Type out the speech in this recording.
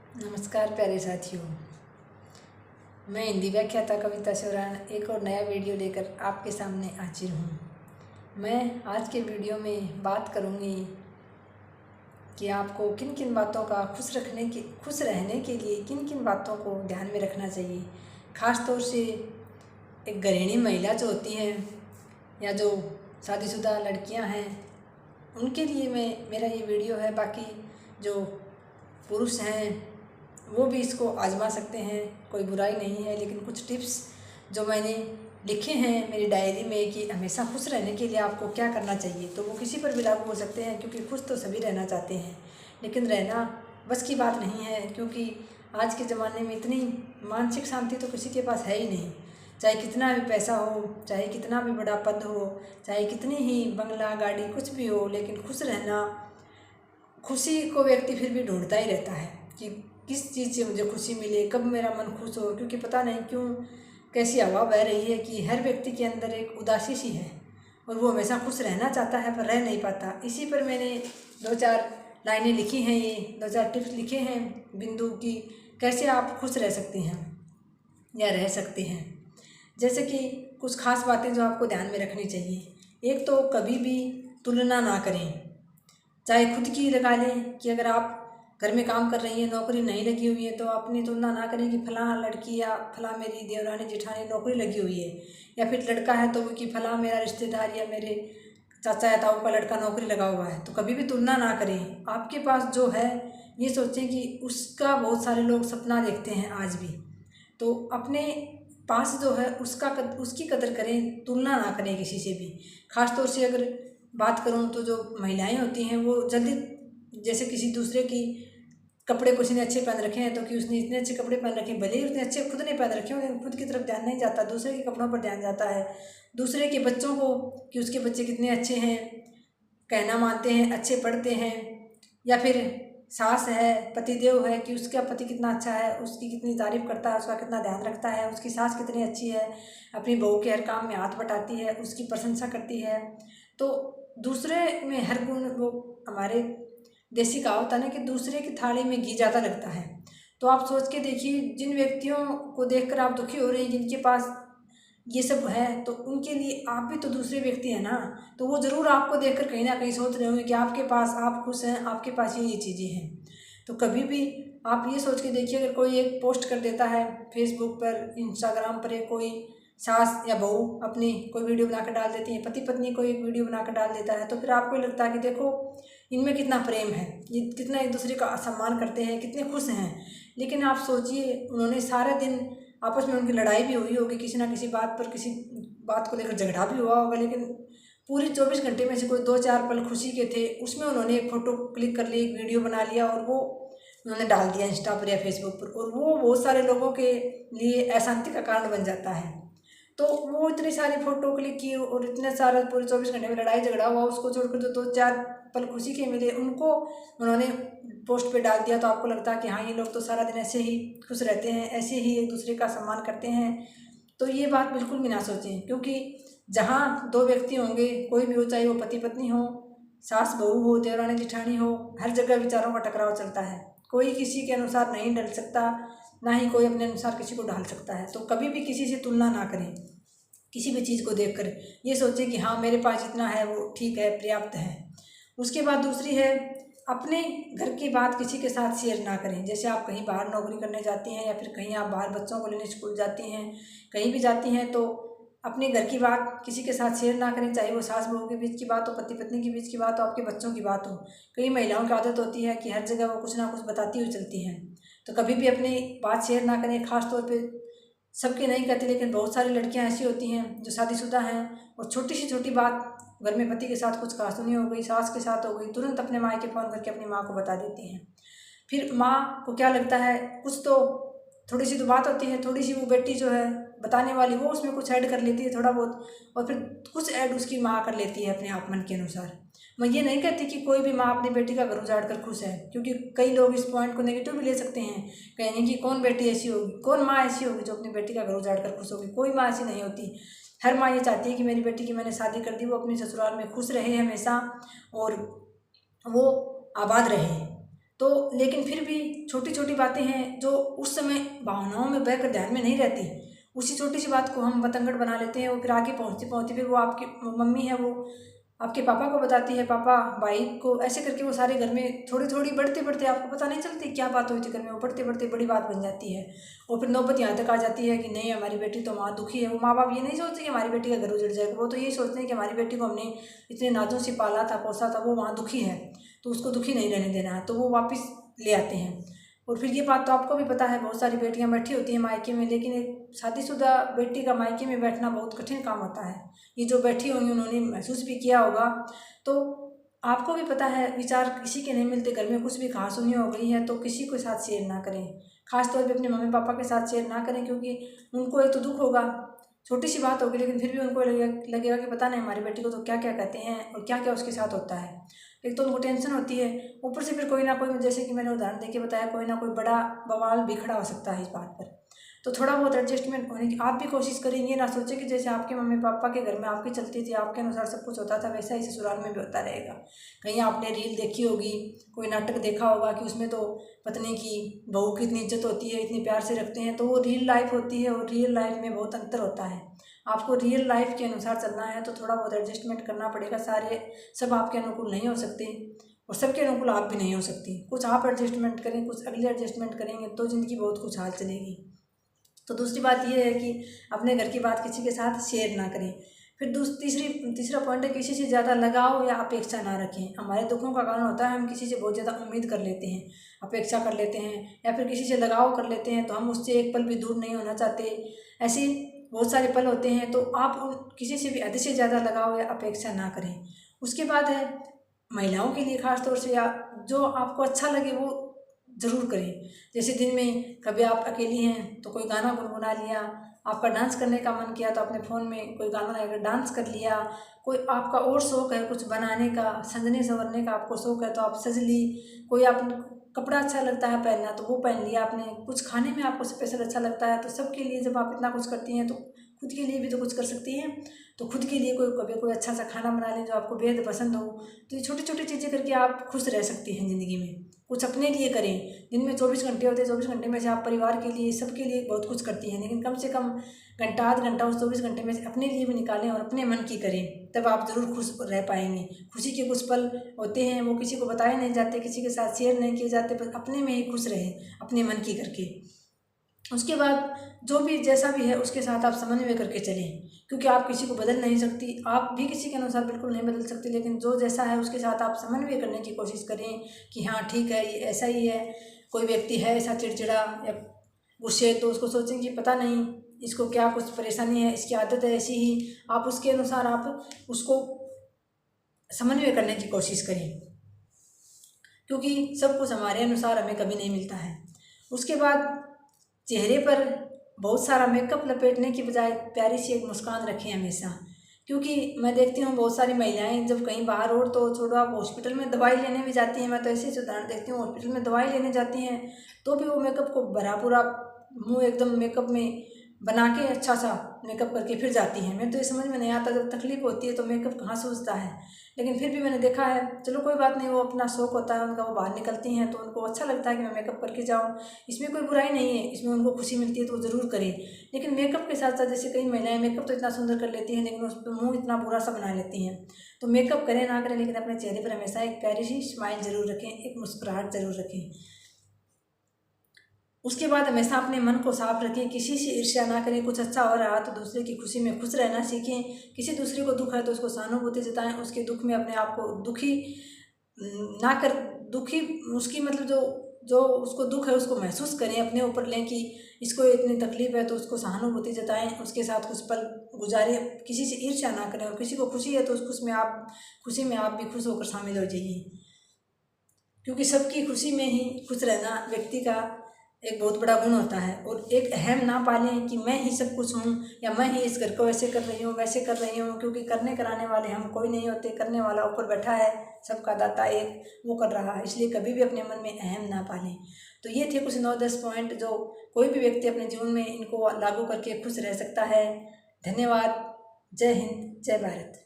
नमस्कार प्यारे साथियों, मैं हिंदी व्याख्याता कविता शिवरान एक और नया वीडियो लेकर आपके सामने हाजिर हूँ। मैं आज के वीडियो में बात करूँगी कि आपको किन किन बातों का खुश रहने के लिए किन किन बातों को ध्यान में रखना चाहिए। ख़ास तौर से एक गृहिणी महिला जो होती हैं या जो शादीशुदा लड़कियां हैं, उनके लिए मेरा ये वीडियो है। बाकी जो पुरुष हैं वो भी इसको आजमा सकते हैं, कोई बुराई नहीं है। लेकिन कुछ टिप्स जो मैंने लिखे हैं मेरी डायरी में कि हमेशा खुश रहने के लिए आपको क्या करना चाहिए, तो वो किसी पर भी लागू हो सकते हैं, क्योंकि खुश तो सभी रहना चाहते हैं, लेकिन रहना बस की बात नहीं है। क्योंकि आज के ज़माने में इतनी मानसिक शांति तो किसी के पास है ही नहीं। चाहे कितना भी पैसा हो, चाहे कितना भी बड़ा पद हो, चाहे कितनी ही बंगला गाड़ी कुछ भी हो, लेकिन खुश रहना, खुशी को व्यक्ति फिर भी ढूंढता ही रहता है कि किस चीज़ से मुझे खुशी मिले, कब मेरा मन खुश हो। क्योंकि पता नहीं क्यों कैसी हवा बह रही है कि हर व्यक्ति के अंदर एक उदासी सी है और वो हमेशा खुश रहना चाहता है पर रह नहीं पाता। इसी पर मैंने 2-4 लाइनें लिखी हैं, ये 2-4 टिप्स लिखे हैं बिंदु की कैसे आप खुश रह सकते हैं या रह सकते हैं। जैसे कि कुछ खास बातें जो आपको ध्यान में रखनी चाहिए। एक तो कभी भी तुलना ना करें, चाहे खुद की लगा लें कि अगर आप घर में काम कर रही हैं, नौकरी नहीं लगी हुई है, तो अपनी तुलना ना करें कि फलां लड़की या फलां मेरी देवरानी जेठानी नौकरी लगी हुई है, या फिर लड़का है तो वो कि फलां मेरा रिश्तेदार या मेरे चाचा या ताऊ का लड़का नौकरी लगा हुआ है। तो कभी भी तुलना ना करें। आपके पास जो है ये सोचें कि उसका बहुत सारे लोग सपना देखते हैं आज भी, तो अपने पास जो है उसकी कदर करें, तुलना ना करें किसी से भी। ख़ास तौर से अगर बात करूं तो जो महिलाएं होती हैं वो जल्दी, जैसे किसी दूसरे की कपड़े किसी ने अच्छे पहन रखे हैं तो कि उसने इतने अच्छे कपड़े पहन रखे हैं, भले ही उसने अच्छे खुद नहीं पहन रखे हों, लेकिन खुद की तरफ ध्यान नहीं जाता, दूसरे के कपड़ों पर ध्यान जाता है। दूसरे के बच्चों को कि उसके बच्चे कितने अच्छे हैं, कहना मानते हैं, अच्छे पढ़ते हैं। या फिर सास है, पतिदेव है कि उसका पति कितना अच्छा है, उसकी कितनी तारीफ़ करता है, उसका कितना ध्यान रखता है, उसकी सास कितनी अच्छी है, अपनी बहू के हर काम में हाथ बटाती है, उसकी प्रशंसा करती है। तो दूसरे में हर गुण, वो हमारे देसी कहावत है ना कि दूसरे की थाली में घी ज़्यादा लगता है। तो आप सोच के देखिए, जिन व्यक्तियों को देखकर आप दुखी हो रहे हैं, जिनके पास ये सब है, तो उनके लिए आप भी तो दूसरे व्यक्ति हैं ना, तो वो ज़रूर आपको देखकर कहीं ना कहीं सोच रहे होंगे कि आपके पास, आप खुश हैं, आपके पास ये चीज़ें हैं। तो कभी भी आप ये सोच के देखिए, अगर कोई एक पोस्ट कर देता है फेसबुक पर, इंस्टाग्राम पर, कोई सास या बहू अपनी कोई वीडियो बनाकर डाल देती है, पति पत्नी कोई एक वीडियो बनाकर डाल देता है, तो फिर आपको लगता है कि देखो इनमें कितना प्रेम है, ये कितना एक दूसरे का सम्मान करते हैं, कितने खुश हैं। लेकिन आप सोचिए, उन्होंने सारा दिन आपस में उनकी लड़ाई भी हुई होगी, किसी ना किसी बात पर, किसी बात को लेकर झगड़ा भी हुआ होगा, लेकिन पूरी 24 घंटे में से कोई 2-4 पल खुशी के थे, उसमें उन्होंने एक फ़ोटो क्लिक कर ली, एक वीडियो बना लिया और वो उन्होंने डाल दिया इंस्टा पर या फेसबुक पर, और वो बहुत सारे लोगों के लिए अशांति का कारण बन जाता है। तो वो इतनी सारी फ़ोटो क्लिक की और इतने सारे पूरे 24 घंटे में लड़ाई झगड़ा हुआ, उसको छोड़कर जो 2-4 पल खुशी के मिले उनको उन्होंने पोस्ट पे डाल दिया, तो आपको लगता है कि हाँ, ये लोग तो सारा दिन ऐसे ही खुश रहते हैं, ऐसे ही एक दूसरे का सम्मान करते हैं। तो ये बात बिल्कुल भी ना सोचें, क्योंकि जहाँ 2 व्यक्ति होंगे, कोई भी हो, चाहे वो पति पत्नी हो, सास बहू हो, देवरानी जेठानी हो, हर जगह विचारों का टकराव चलता है। कोई किसी के अनुसार नहीं ढल सकता, ना ही कोई अपने अनुसार किसी को ढाल सकता है। तो कभी भी किसी से तुलना ना करें, किसी भी चीज़ को देखकर ये सोचें कि हाँ, मेरे पास जितना है वो ठीक है, पर्याप्त है। उसके बाद दूसरी है, अपने घर की बात किसी के साथ शेयर ना करें। जैसे आप कहीं बाहर नौकरी करने जाती हैं या फिर कहीं आप बाहर बच्चों को लेने स्कूल जाती हैं, कहीं भी जाती हैं, तो अपने घर की बात किसी के साथ शेयर ना करें, चाहे वो सास बहू के बीच की बात हो, पति पत्नी के बीच की बात हो, आपके बच्चों की बात हो। कई महिलाओं की आदत होती है कि हर जगह वो कुछ ना कुछ बताती हुई चलती हैं, तो कभी भी अपनी बात शेयर ना करें। ख़ास तौर पे सबकी नहीं कहती, लेकिन बहुत सारी लड़कियां ऐसी होती हैं जो शादीशुदा हैं और छोटी से छोटी बात, घर में पति के साथ कुछ कहासुनी हो गई, सास के साथ हो गई, तुरंत अपने माँ के फ़ोन करके अपनी माँ को बता देती हैं। फिर माँ को क्या लगता है, कुछ तो थोड़ी सी तो बात होती है, थोड़ी सी वो बेटी जो है बताने वाली, वो उसमें कुछ ऐड कर लेती है थोड़ा बहुत, और फिर कुछ ऐड उसकी माँ कर लेती है अपने आप मन के अनुसार। मैं ये नहीं कहती कि कोई भी माँ अपनी बेटी का घर उजाड़ कर खुश है, क्योंकि कई लोग इस पॉइंट को नेगेटिव भी ले सकते हैं, कहेंगे कि कौन बेटी ऐसी होगी, कौन माँ ऐसी होगी जो अपनी बेटी का घर उजाड़ कर खुश होगी। कोई माँ ऐसी नहीं होती। हर माँ ये चाहती है कि मेरी बेटी की मैंने शादी कर दी, वो अपने ससुराल में खुश रहे हमेशा और वो आबाद रहे। तो लेकिन फिर भी छोटी छोटी बातें हैं जो उस समय भावनाओं में बहकर ध्यान में नहीं रहती, उसी छोटी सी बात को हम बतंगड़ बना लेते हैं और फिर आगे पहुँचते पहुँचते फिर वो आपकी मम्मी है वो आपके पापा को बताती है, पापा भाई को, ऐसे करके वो सारे घर में थोड़ी थोड़ी बढ़ते बढ़ते आपको पता नहीं चलती क्या बात हुई थी घर में, वो बढ़ते बढ़ते बड़ी बात बन जाती है। और फिर नौबत यहाँ तक आ जाती है कि नहीं हमारी बेटी तो माँ दुखी है। वो माँ बाप ये नहीं सोचते कि हमारी बेटी का घर उजड़ जाएगा, वो तो यही सोचते हैं कि हमारी बेटी को हमने इतने नाजों से पाला था पोसा था, वो वहाँ दुखी है तो उसको दुखी नहीं रहने देना है, तो वो वापस ले आते हैं। और फिर ये बात तो आपको भी पता है, बहुत सारी बेटियां बैठी होती हैं मायके में, लेकिन एक शादीशुदा बेटी का मायके में बैठना बहुत कठिन काम होता है। ये जो बैठी होंगी उन्होंने महसूस भी किया होगा। तो आपको भी पता है विचार किसी के नहीं मिलते, घर में कुछ भी कहासुनी हो गई है तो किसी के साथ शेयर ना करें, खासतौर पर अपने मम्मी पापा के साथ शेयर ना करें, क्योंकि उनको एक तो दुख होगा, छोटी सी बात होगी लेकिन फिर भी उनको लगेगा कि पता नहीं हमारी बेटी को तो क्या क्या कहते हैं और क्या क्या उसके साथ होता है। एक तो उनको टेंशन होती है, ऊपर से फिर कोई ना कोई, जैसे कि मैंने उदाहरण देके बताया, कोई ना कोई बड़ा बवाल भी खड़ा हो सकता है इस बात पर। तो थोड़ा बहुत एडजस्टमेंट होने की आप भी कोशिश करेंगे, ना सोचें कि जैसे आपके मम्मी पापा के घर में आपकी चलती थी, आपके अनुसार सब कुछ होता था, वैसा ही ससुराल में भी होता रहेगा। कहीं आपने रील देखी होगी, कोई नाटक देखा होगा कि उसमें तो पत्नी की बहू की इतनी इज्जत होती है, इतनी प्यार से रखते हैं, तो वो रियल लाइफ होती है और रियल लाइफ में बहुत अंतर होता है। आपको रियल लाइफ के अनुसार चलना है तो थोड़ा बहुत एडजस्टमेंट करना पड़ेगा। सारे सब आपके अनुकूल नहीं हो सकते और सबके अनुकूल आप भी नहीं हो सकती। कुछ आप एडजस्टमेंट करें, कुछ अगले एडजस्टमेंट करेंगे तो ज़िंदगी बहुत खुशहाल चलेगी। तो दूसरी बात यह है कि अपने घर की बात किसी के साथ शेयर ना करें। फिर तीसरा पॉइंट है, किसी से ज़्यादा लगाव या अपेक्षा ना रखें। हमारे दुखों का कारण होता है हम किसी से बहुत ज़्यादा उम्मीद कर लेते हैं, अपेक्षा कर लेते हैं, या फिर किसी से लगाव कर लेते हैं तो हम उससे एक पल भी दूर नहीं होना चाहते। ऐसे बहुत सारे पल होते हैं, तो आप उन किसी से भी हद से ज़्यादा लगाव या अपेक्षा ना करें। उसके बाद है महिलाओं के लिए ख़ास तौर से, या जो आपको अच्छा लगे वो ज़रूर करें। जैसे दिन में कभी आप अकेली हैं तो कोई गाना गुनगुना लिया, आपका डांस करने का मन किया तो अपने फ़ोन में कोई गाना लगाकर डांस कर लिया, कोई आपका और शौक़ है कुछ बनाने का, सजने संवरने का आपको शौक़ है तो आप सज ली, कोई आप कपड़ा अच्छा लगता है पहनना तो वो पहन लिया आपने, कुछ खाने में आपको स्पेशल अच्छा लगता है तो सबके लिए जब आप इतना कुछ करती हैं तो खुद के लिए भी तो कुछ कर सकती हैं। तो खुद के लिए कोई अच्छा सा खाना बना लें जो आपको बेहद पसंद हो। तो ये छोटी छोटी चीज़ें करके आप खुश रह सकती हैं ज़िंदगी में। कुछ अपने लिए करें। दिन में 24 घंटे होते हैं, 24 घंटे में से आप परिवार के लिए सबके लिए बहुत कुछ करती हैं, लेकिन कम से कम घंटा आध घंटा उस 24 घंटे में से अपने लिए भी निकालें और अपने मन की करें, तब आप ज़रूर खुश रह पाएंगे। खुशी के कुछ पल होते हैं वो किसी को बताए नहीं जाते, किसी के साथ शेयर नहीं किए जाते, पर अपने में ही खुश रहें अपने मन की करके। उसके बाद जो भी जैसा भी है उसके साथ आप समन्वय करके चलें, क्योंकि आप किसी को बदल नहीं सकती, आप भी किसी के अनुसार बिल्कुल नहीं बदल सकती, लेकिन जो जैसा है उसके साथ आप समन्वय करने की कोशिश करें कि हाँ ठीक है ये ऐसा ही है। कोई व्यक्ति है ऐसा चिड़चिड़ा या गुस्से, तो उसको सोचें कि पता नहीं इसको क्या कुछ परेशानी है, इसकी आदत है ऐसी ही, आप उसके अनुसार आप उसको समन्वय करने की कोशिश करें, क्योंकि सब कुछ हमारे अनुसार हमें कभी नहीं मिलता है। उसके बाद चेहरे पर बहुत सारा मेकअप लपेटने की बजाय प्यारी सी एक मुस्कान रखें हमेशा, क्योंकि मैं देखती हूँ बहुत सारी महिलाएं जब कहीं बाहर और तो छोड़ो आप हॉस्पिटल में दवाई लेने भी जाती हैं, मैं तो ऐसे उदाहरण देखती हूँ, हॉस्पिटल में दवाई लेने जाती हैं तो भी वो मेकअप को भरा पूरा मुँह एकदम मेकअप में बना के अच्छा सा मेकअप करके फिर जाती हैं। मैं तो ये समझ में नहीं आता, जब तकलीफ होती है तो मेकअप कहाँ सूझता है, लेकिन फिर भी मैंने देखा है, चलो कोई बात नहीं, वो अपना शौक़ होता है उनका, वो बाहर निकलती हैं तो उनको अच्छा लगता है कि मैं मेकअप करके जाऊँ, इसमें कोई बुराई नहीं है, इसमें उनको खुशी मिलती है तो वो ज़रूर करें। लेकिन मेकअप के साथ साथ जैसे कई महिलाएं मेकअप तो इतना सुंदर कर लेती हैं लेकिन उस पर मुँह इतना बुरा सा बना लेती हैं, तो मेकअप करें ना करें लेकिन अपने चेहरे पर हमेशा एक प्यारी सी स्माइल ज़रूर रखें, एक मुस्कुराहट ज़रूर रखें। उसके बाद हमेशा अपने मन को साफ रखें, किसी से ईर्ष्या ना करें, कुछ अच्छा हो रहा तो दूसरे की खुशी में खुश रहना सीखें, किसी दूसरे को दुख है तो उसको सहानुभूति जताएं, उसके दुख में अपने आप को दुखी ना कर दुखी उसकी मतलब जो उसको दुख है उसको महसूस करें, अपने ऊपर लें कि इसको इतनी तकलीफ है तो उसको सहानुभूति जताएं, उसके साथ कुछ पल गुजारें, किसी से ईर्ष्या ना करें, और किसी को खुशी है तो उस खुशी में आप भी खुश होकर शामिल हो जाइए, क्योंकि सबकी खुशी में ही खुश रहना व्यक्ति का एक बहुत बड़ा गुण होता है। और एक अहम ना पालें कि मैं ही सब कुछ हूँ या मैं ही इस घर को ऐसे कर रही हूँ वैसे कर रही हूँ, क्योंकि करने कराने वाले हम कोई नहीं होते, करने वाला ऊपर बैठा है, सबका दाता एक, वो कर रहा है, इसलिए कभी भी अपने मन में अहम ना पालें। तो ये थे कुछ 9-10 पॉइंट जो कोई भी व्यक्ति अपने जीवन में इनको लागू करके खुश रह सकता है। धन्यवाद। जय हिंद, जय भारत।